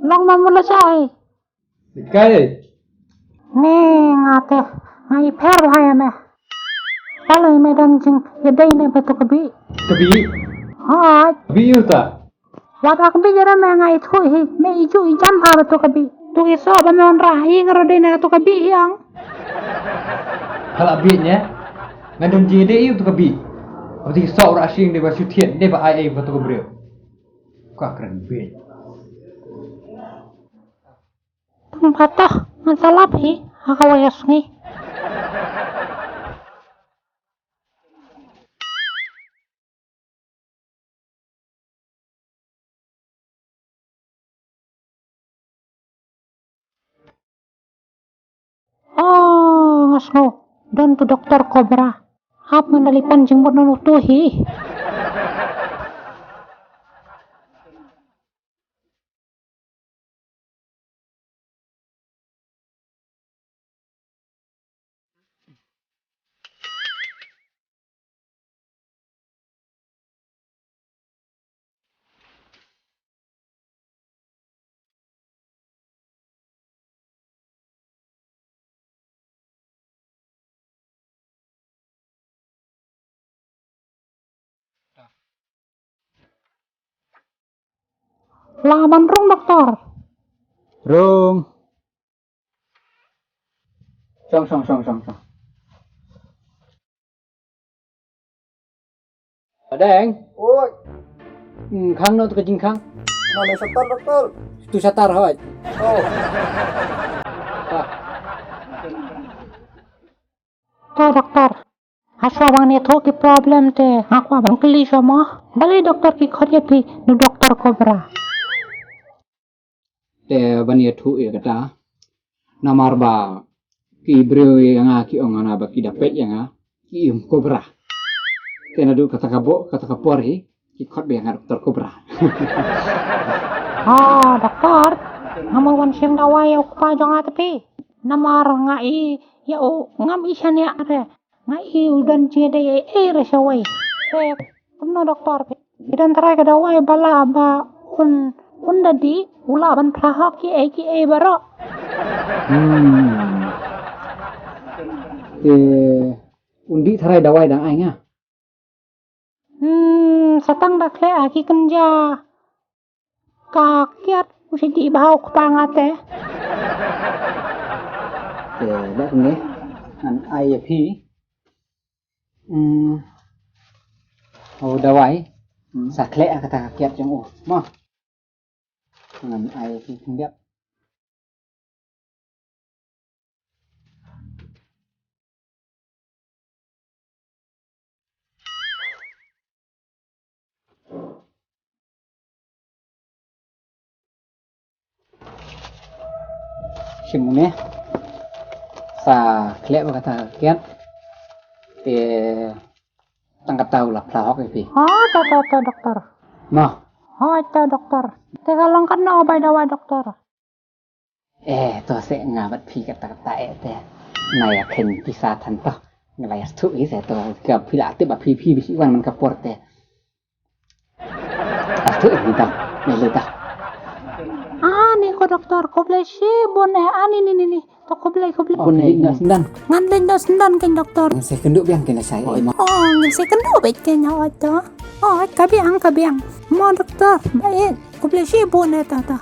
Long memulai. Cái Nih ngate, ngai per bahaya meh. Kalau medan jeng yedai ne betu kebi. Kebi Hai, Kebi yêu ta wata kebi jara me ngai thu hi, me iju ijan pa betu kebi. Tu iso ba me on rahi ngerode ne tu kebi yang. Kalau binya Ngan don ji de yêu tu kebi Berarti sok rak sing de ba thiện de ba ai ba tu kebre Ka keren bi Patah, masalah hi, akawayas ngi. Oh, ngasno. Dan tu dokter kobra. Hap mandalipan jenggot nutuhi. Laban rung dokter. Rung Song song song song song Ada yang Oi, Khang no tu kejing khang mana setor dokter? Tu satar hoi Oh, Tuh dokter. Asal bang ne thoki problem te. Aku abang keli sama. Bali dokter ki khorye pi nu dokter kobra. Te bani thu e kata Namar ba Ki breu yang ki ongana ba ki dapet yang Ki kobra Tena du kata kabo kata kapori Ki khot be dokter kobra Oh, dokter. Ngamal wan sim dawai aku pa jong atepi. Namar ngai ya o ngam isan ya are. Ngai udan jede resawai. Kumno dokter. Idan tarai ke dawai bala ba un dadi ula ban prahak ki e baro. Te undi tharai dawai dang ai nga Satang dakle aki kenja. Kakiat mesti di bau kepangate. Te da kun ne an ai phi dawai sakle kata kiat jong mo ngan ai phi kundiap Simune sa kle ba kata kiat te tangkat tahu lah plahok phi Oh, tahu dokter. mo Oh, tahu dokter. Tegalong kan no by dawai dokter. to se ngabat phi kata kata te naya ken pisa tan to ngelai tu se to ka pila te ba phi bisi wan man kapor te tu ni ta mele ta Ani ko dokter ko blai bone ani ni to ko blai bone sendan ngan len do sendan kan dokter. se kenduk biang kena saya Oh, ngan se kan do bet kan auto. Oh, kabiang mo dokter baik ko blai bone ta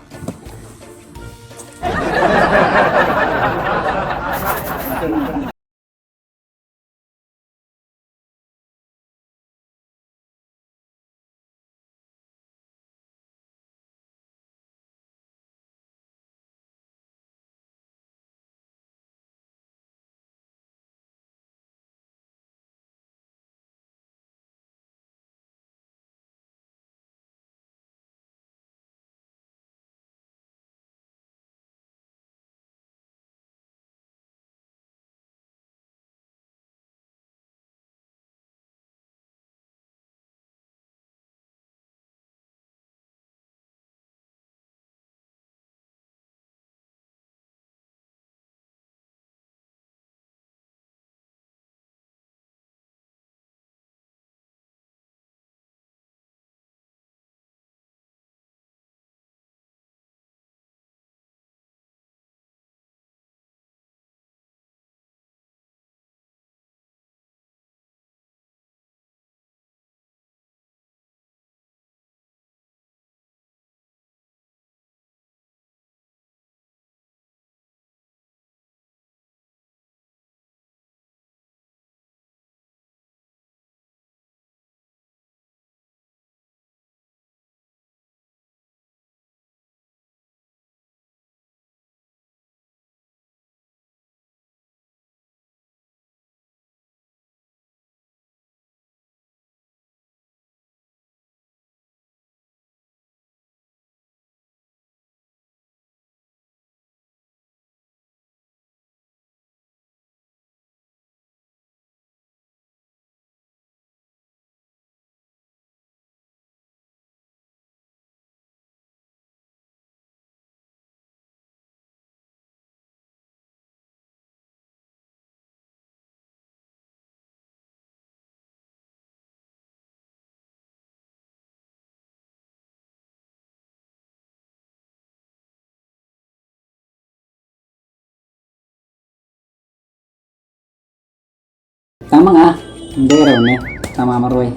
Tama nga, hindi raw ne, tama maroy.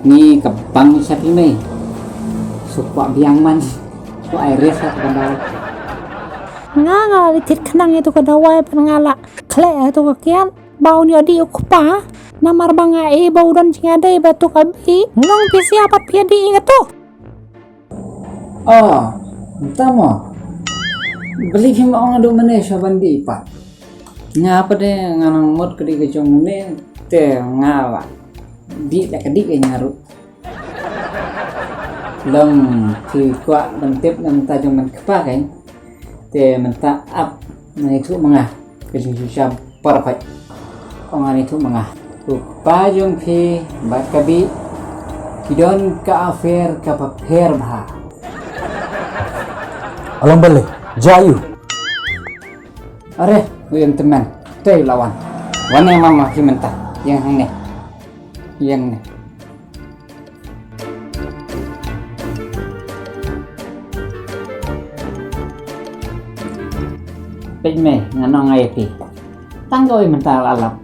Ni kabang siya pinay. Sukwa biyang man. So iris at kandaw. Nga litit kanang itu kadaway panangala. Kle itu kakian. Bau ni adi ukupa. Namar banga bau dan cingade batu kabi. Long pisi apat piadi ingat tu. Oh, tama. Beli him ang ado mana siya bandi pa. Nga apa deh nganang mod kedi kejong ne te ngala. Di la kedi ke nyaru. Long thì qua bằng tiếp năm ta cho mình các cái thì mình ta up này thuốc manga cái gì cho perfect ông này thuốc manga tu ba jong phi ba kabi kidon ka affair ka paper bha Alang balik, jayu. are yang teman teh lawan wan yang mama minta yang ne yang ne Pej me ngano ngai ti tanggoi mental alam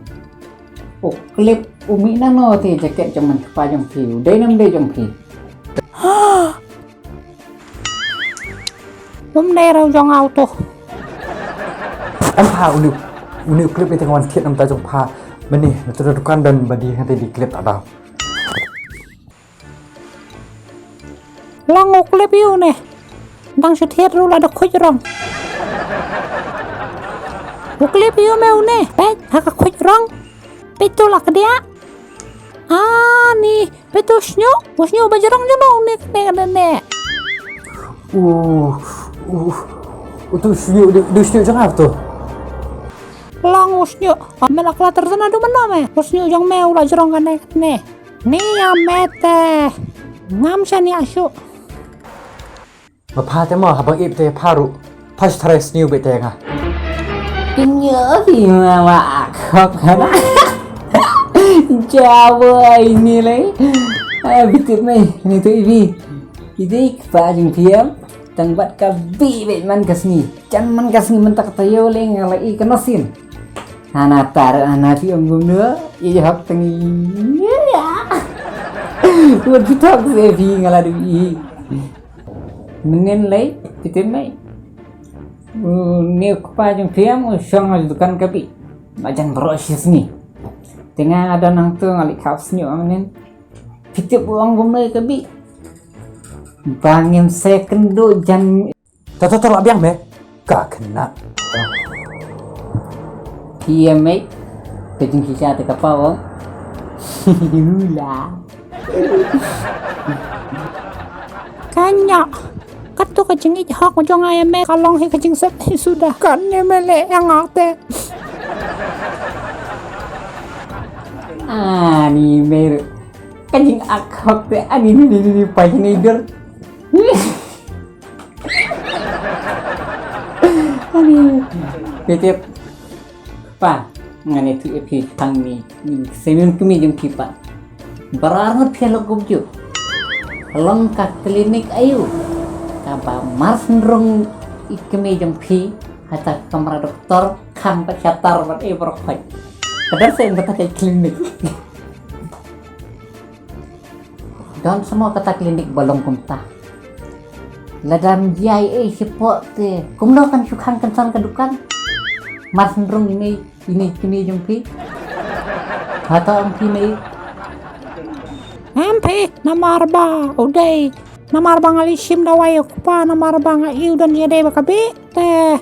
o clip umi na no ti jaket trong mình pa trong phiu đây năm đây trong phiu Hôm nay rau jong auto. Em pha unu klip itu kawan kiat nam tajong pha. Meni, betul dukan dan badi yang tadi klip ada. Long ngục clip yêu nè. Đang xuất hiện rồi là được khuếch rong. Ngục clip yêu mèo nè. Pet, haka khuếch rong. Pet tu lah dia. Ni. Pet tu snyo. Snyo bajarang jono nè. Itu siu jangan apa tu? Long usnyo. Melak la terzana do mana me. Usnyo jang mèo la jarang kan nè. Ni ya mete. Ngam sani asyuk. Mà pha thế mà habang ip thế pha ru. Pha stress new bete nga. Kinh nhớ thì mà khóc hả chào ơi ini lấy bitit mai ini tu ibi ini pa jeng piam tang bat ka bi be man kasni chan man kasni man tak tayo le ngalai kanosin ana tar ana ti om gum nữa ye hak tang ya buat kita se vi ngala du i menen lấy bitit mai ni pa jeng piam song dukan kapi macam proses ni tengah ada nang tu ngali kaps ni orang fitip uang gumai kabi bangim second do jan Tahu abiang me? Kak kena. iya mai kejeng kisah te kapawang hula Kanya. Katu kajeng ik hak mo jong ayame kalong hi kajeng set sudah. Kan ne mele yang ate. ni mer kejeng akhok te ni pa ni dur Petip pa ngane tu epi tang ni semen kumi jeng kipa barangat phelo gubju long ka klinik ayu ka ba mars ndrong ikemi jeng pi hata kamera dokter kam pa chatar bat brok phai padahal saya kata kayak klinik dan semua kata klinik belum kumta ladam jai sipok te kumno kan sukan kensan kedukan mas ndrong ini jempi atau angki ini MP namarba uday namarba ngali sim dawai kupa namarba ngai dan jede bakabe teh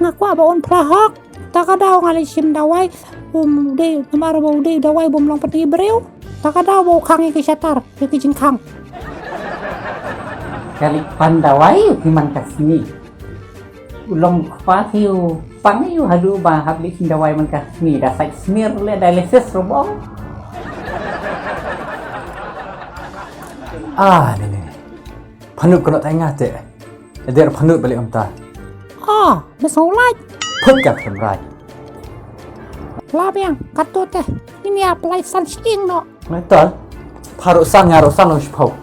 ngaku abaon plahok takadaw ngali sim dawai uday namarba uday dawai bomlong pati breu takadaw bau kangi kisatar kijing kang kali pandawai kiman kasni ulong patiu pangiu hadu ba habli dawai man kasni da site smear le dialysis robong Ni. Panut kena tengah te. Dia panut balik amta. besolaj Put kat kemrai. labiang katu teh ini apply sunscreen no Betul. Paruk sang lo shpau.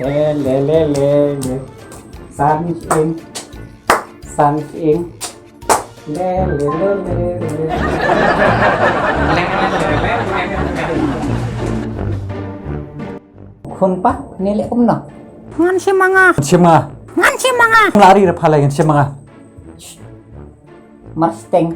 le san ing Kun pa, nilai ko na. Ngan si mga. Siapa? Ngan si mga. Lari dah pala kan siapa? Mustang.